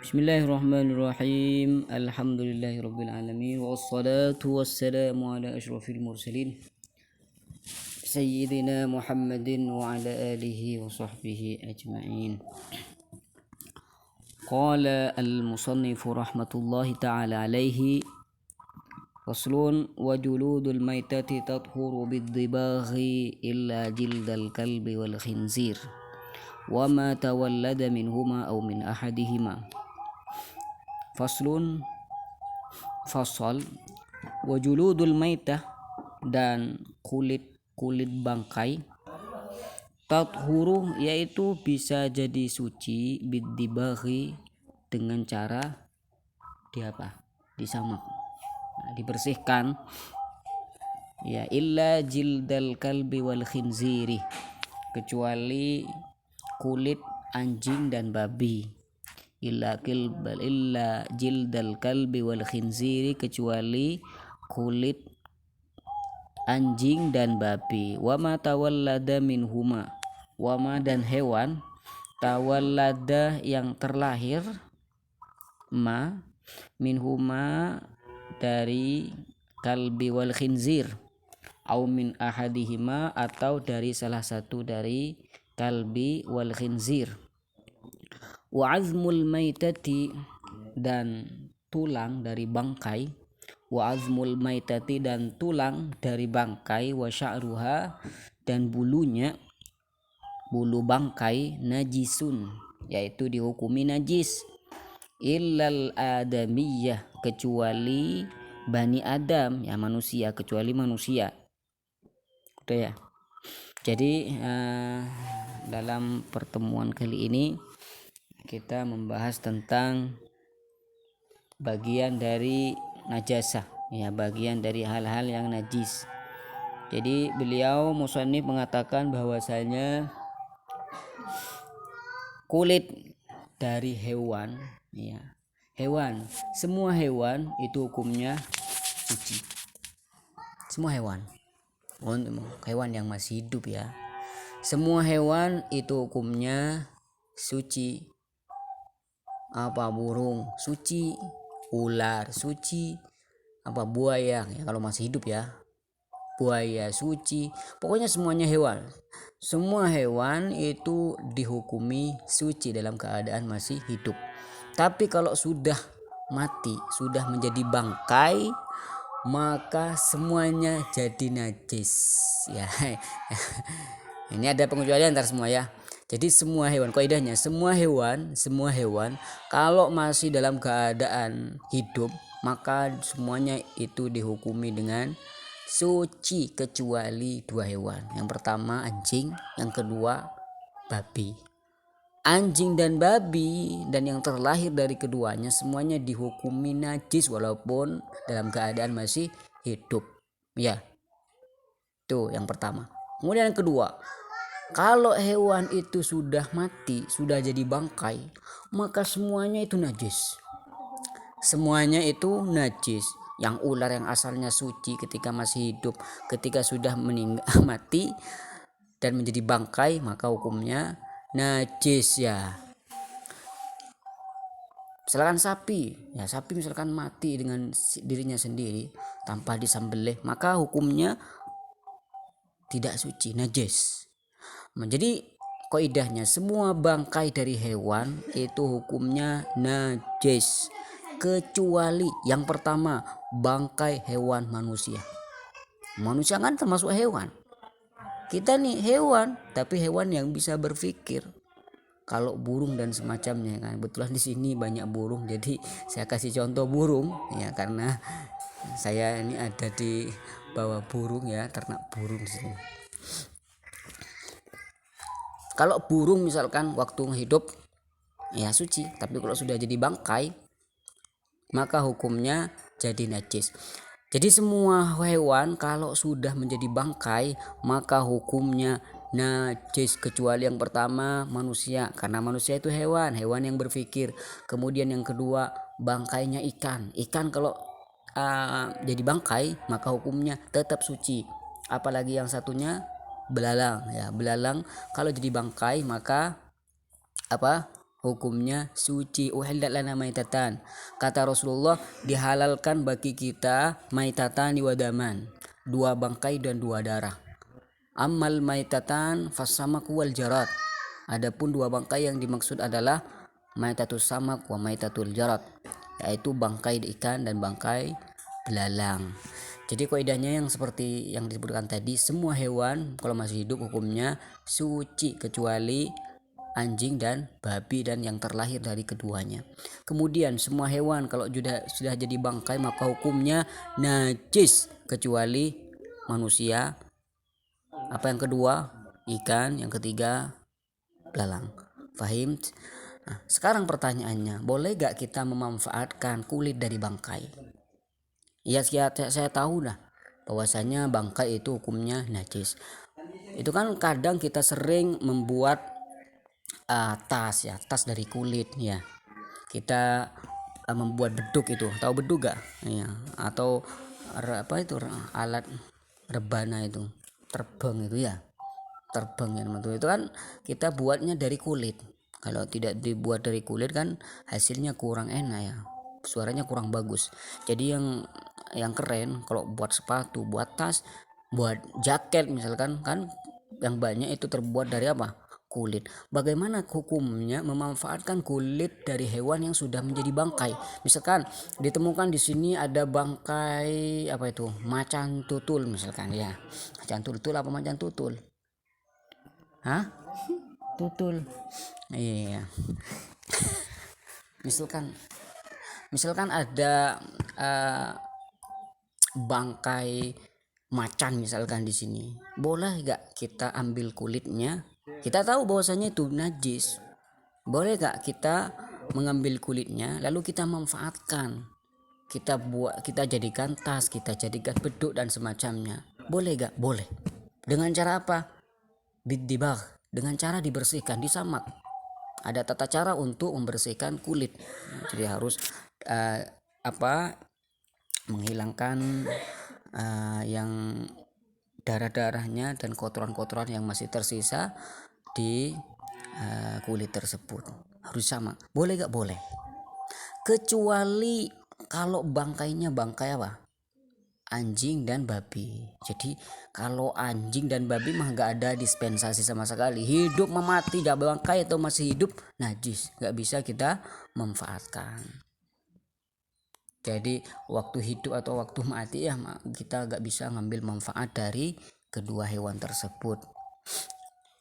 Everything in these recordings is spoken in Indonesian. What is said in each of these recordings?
Bismillahirrahmanirrahim. Alhamdulillahirabbil alamin wassalatu wassalamu ala asyrafil mursalin sayyidina Muhammadin wa ala alihi wa sahbihi ajma'in. Qala al-musannif rahmatullahi ta'ala alaihi faslun wa juludul maitati tathuru bid-dibaghi illa jildal kalbi wal khinzir wa ma tawallada minhuma aw min ahadihima. Faslun fasal wa juludul maitah dan kulit bangkai tathuru yaitu bisa jadi suci bidibaghi dengan cara disamak, dibersihkan ya, illa jildal kalbi wal khinziri, kecuali kulit anjing dan babi. Illa jildal kalbi wal khinziri, kecuali kulit anjing dan babi. Wama tawallada minhuma, wama dan hewan, tawallada yang terlahir, ma minhuma dari kalbi wal khinzir, au min ahadihima atau dari salah satu dari kalbi wal khinzir. Wa azmul maitati dan tulang dari bangkai, wa azmul maitati dan tulang dari bangkai, wa sya'ruha dan bulu bangkai, najisun yaitu dihukumi najis, illal adamiyah kecuali bani Adam ya, manusia, kecuali manusia. Udah ya. Jadi dalam pertemuan kali ini kita membahas tentang bagian dari najasah ya, bagian dari hal-hal yang najis. Jadi beliau musannif mengatakan bahwasanya kulit dari hewan ya, semua hewan itu hukumnya suci. Semua hewan yang masih hidup ya, semua hewan itu hukumnya suci. Burung suci, ular suci, buaya ya kalau masih hidup ya, buaya suci, pokoknya semuanya hewan. Semua hewan itu dihukumi suci dalam keadaan masih hidup. Tapi kalau sudah mati, sudah menjadi bangkai, maka semuanya jadi najis ya. Ini ada pengecualian antar semua ya. Jadi semua hewan, kaidahnya semua hewan kalau masih dalam keadaan hidup maka semuanya itu dihukumi dengan suci kecuali dua hewan. Yang pertama anjing, yang kedua babi. Anjing dan babi dan yang terlahir dari keduanya semuanya dihukumi najis walaupun dalam keadaan masih hidup. Ya. Itu yang pertama. Kemudian yang kedua, kalau hewan itu sudah mati, sudah jadi bangkai, maka semuanya itu najis. Semuanya itu najis. Yang ular yang asalnya suci ketika masih hidup, ketika sudah mati dan menjadi bangkai, maka hukumnya najis ya. Misalkan sapi misalkan mati dengan dirinya sendiri tanpa disembelih, maka hukumnya tidak suci, najis. Jadi kaidahnya semua bangkai dari hewan itu hukumnya najis kecuali yang pertama bangkai hewan manusia. Manusia kan termasuk hewan. Kita nih hewan, tapi hewan yang bisa berpikir. Kalau burung dan semacamnya kan, kebetulan di sini banyak burung, jadi saya kasih contoh burung ya, karena saya ini ada di bawah burung ya, ternak burung di sini. Kalau burung misalkan waktu hidup ya suci, tapi kalau sudah jadi bangkai maka hukumnya jadi najis. Jadi semua hewan kalau sudah menjadi bangkai maka hukumnya najis kecuali yang pertama manusia, karena manusia itu hewan yang berpikir. Kemudian yang kedua bangkainya ikan kalau jadi bangkai maka hukumnya tetap suci. Apalagi yang satunya belalang ya, belalang kalau jadi bangkai maka hukumnya suci. Uhillat lana maitatan, kata Rasulullah, dihalalkan bagi kita maitatani wadaman, 2 bangkai dan 2 darah. Ammal maitatan fasamaku wal jarat, adapun 2 bangkai yang dimaksud adalah maitatus samak wa maitatul jarat, yaitu bangkai ikan dan bangkai belalang. Jadi kaidahnya yang seperti yang disebutkan tadi, semua hewan kalau masih hidup hukumnya suci kecuali anjing dan babi dan yang terlahir dari keduanya. Kemudian semua hewan kalau sudah jadi bangkai maka hukumnya najis kecuali manusia. Apa yang kedua? Ikan. Yang ketiga belalang. Fahim? Nah, sekarang pertanyaannya, boleh gak kita memanfaatkan kulit dari bangkai? Ya, saya tahu dah bahwasanya bangkai itu hukumnya najis. Itu kan kadang kita sering membuat tas dari kulit ya. Kita membuat beduk, itu tahu beduk gak ya, atau apa itu alat rebana itu, terbang itu ya, terbang ya teman-teman, itu kan kita buatnya dari kulit. Kalau tidak dibuat dari kulit kan hasilnya kurang enak ya, suaranya kurang bagus. Jadi yang keren kalau buat sepatu, buat tas, buat jaket misalkan kan yang banyak itu terbuat dari apa? Kulit. Bagaimana hukumnya memanfaatkan kulit dari hewan yang sudah menjadi bangkai? Misalkan ditemukan di sini ada bangkai apa itu? Macan tutul misalkan ya. Macan tutul apa macan tutul? Hah? Tutul. Iya. Misalkan ada bangkai macan misalkan di sini, boleh gak kita ambil kulitnya? Kita tahu bahwasanya itu najis. Boleh gak kita mengambil kulitnya lalu kita manfaatkan? Kita jadikan tas, kita jadikan beduk dan semacamnya. Boleh gak? Boleh. Dengan cara apa? Bidibagh, dengan cara dibersihkan, disamak. Ada tata cara untuk membersihkan kulit. Jadi harus menghilangkan yang darah-darahnya dan kotoran-kotoran yang masih tersisa di kulit tersebut. Harus sama. Boleh gak? Boleh. Kecuali kalau bangkainya bangkai apa? Anjing dan babi. Jadi kalau anjing dan babi mah gak ada dispensasi sama sekali. Hidup memati, gak bangkai atau masih hidup najis, gak bisa kita manfaatkan. Jadi waktu hidup atau waktu mati ya kita gak bisa ngambil manfaat dari kedua hewan tersebut.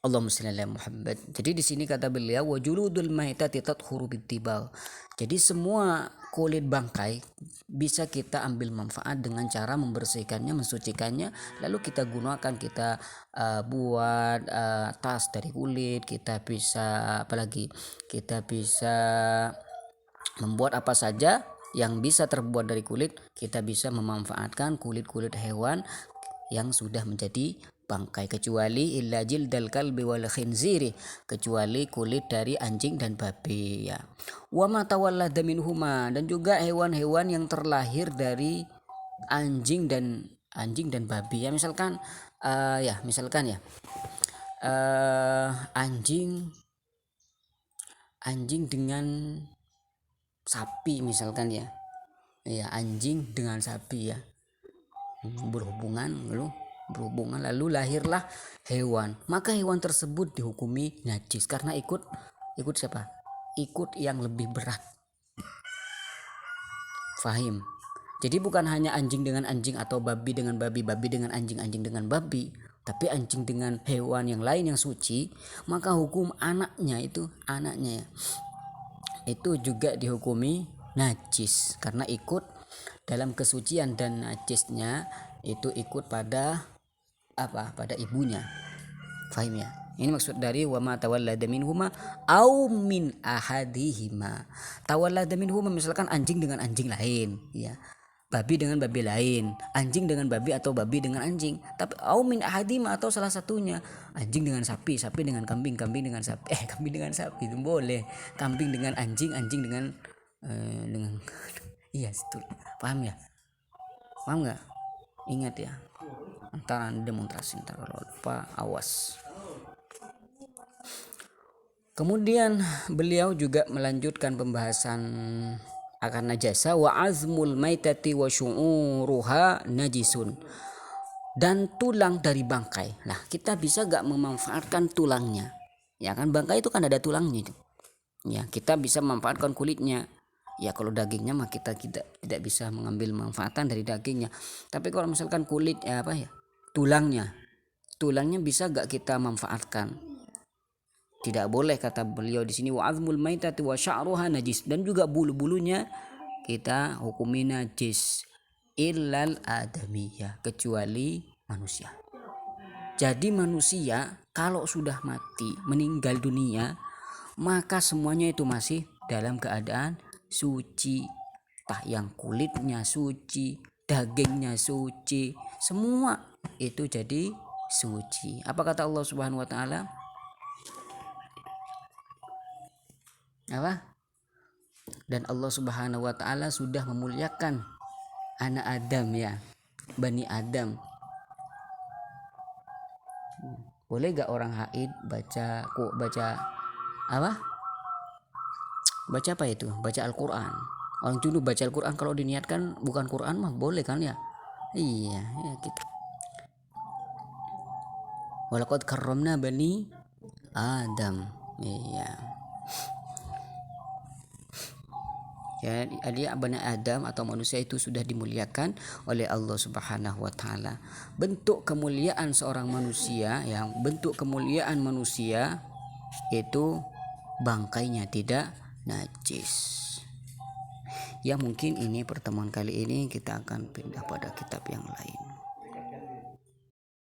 Allahumma shalli ala Muhammad. Jadi di sini kata beliau wajuludul maitati tathuru bittibal. Jadi semua kulit bangkai bisa kita ambil manfaat dengan cara membersihkannya, mensucikannya, lalu kita gunakan, kita buat tas dari kulit, kita bisa apalagi kita bisa membuat apa saja yang bisa terbuat dari kulit. Kita bisa memanfaatkan kulit-kulit hewan yang sudah menjadi bangkai, kecuali illa jildal kalbi wal khinziri, kecuali kulit dari anjing dan babi ya. Wa ma tawallada minhuma, dan juga hewan-hewan yang terlahir dari anjing dan babi ya. Misalkan anjing dengan sapi misalkan ya. Ya, anjing dengan sapi ya. Berhubungan lalu lahirlah hewan, maka hewan tersebut dihukumi najis karena ikut siapa? Ikut yang lebih berat. Fahim? Jadi bukan hanya anjing dengan anjing atau babi dengan babi, babi dengan anjing, anjing dengan babi, tapi anjing dengan hewan yang lain yang suci, maka hukum anaknya ya, itu juga dihukumi najis karena ikut dalam kesucian, dan najisnya itu ikut pada ibunya. Fahim ya? Ini maksud dari wa ma tawallada minhuma au min ahadihima. Tawallada minhuma misalkan anjing dengan anjing lain ya. Babi dengan babi lain, anjing dengan babi atau babi dengan anjing. Tapi au min ahadihima atau salah satunya, anjing dengan sapi, sapi dengan kambing, kambing dengan sapi. Kambing dengan sapi itu boleh. Kambing dengan anjing, anjing dengan iya, betul. Paham ya? Paham nggak? Ingat ya, antara demonstrasi, ntar kalau lupa awas. Kemudian beliau juga melanjutkan pembahasan akan najasa, wa azmul maitati wa syu'uruha najisun, dan tulang dari bangkai. Nah, kita bisa gak memanfaatkan tulangnya? Ya kan, bangkai itu kan ada tulangnya itu. Ya, kita bisa memanfaatkan kulitnya. Ya, kalau dagingnya mah kita tidak bisa mengambil manfaatan dari dagingnya. Tapi kalau misalkan kulit tulangnya bisa gak kita manfaatkan? Tidak boleh, kata beliau di sini, wa azmul maitati wa sya'ruha najis, dan juga bulu-bulunya kita hukumi najis, illal adamiyah, kecuali manusia. Jadi manusia kalau sudah mati, meninggal dunia, maka semuanya itu masih dalam keadaan suci. Tah yang kulitnya suci, dagingnya suci, semua itu jadi suci. Apa kata Allah Subhanahu wa taala? Dan Allah Subhanahu wa taala sudah memuliakan anak Adam, ya, Bani Adam. Boleh gak orang haid baca apa? Baca apa itu? Baca Al-Quran. Orang junub baca Al-Quran kalau diniatkan bukan Quran mah boleh kan ya? Iya, ya gitu. Walaqad karramna bani Adam. Iya. Ya, dia Bani Adam atau manusia itu sudah dimuliakan oleh Allah Subhanahu wa taala. Bentuk kemuliaan seorang manusia, yang bentuk kemuliaan manusia itu bangkainya tidak najis. Ya, mungkin ini pertemuan kali ini kita akan pindah pada kitab yang lain.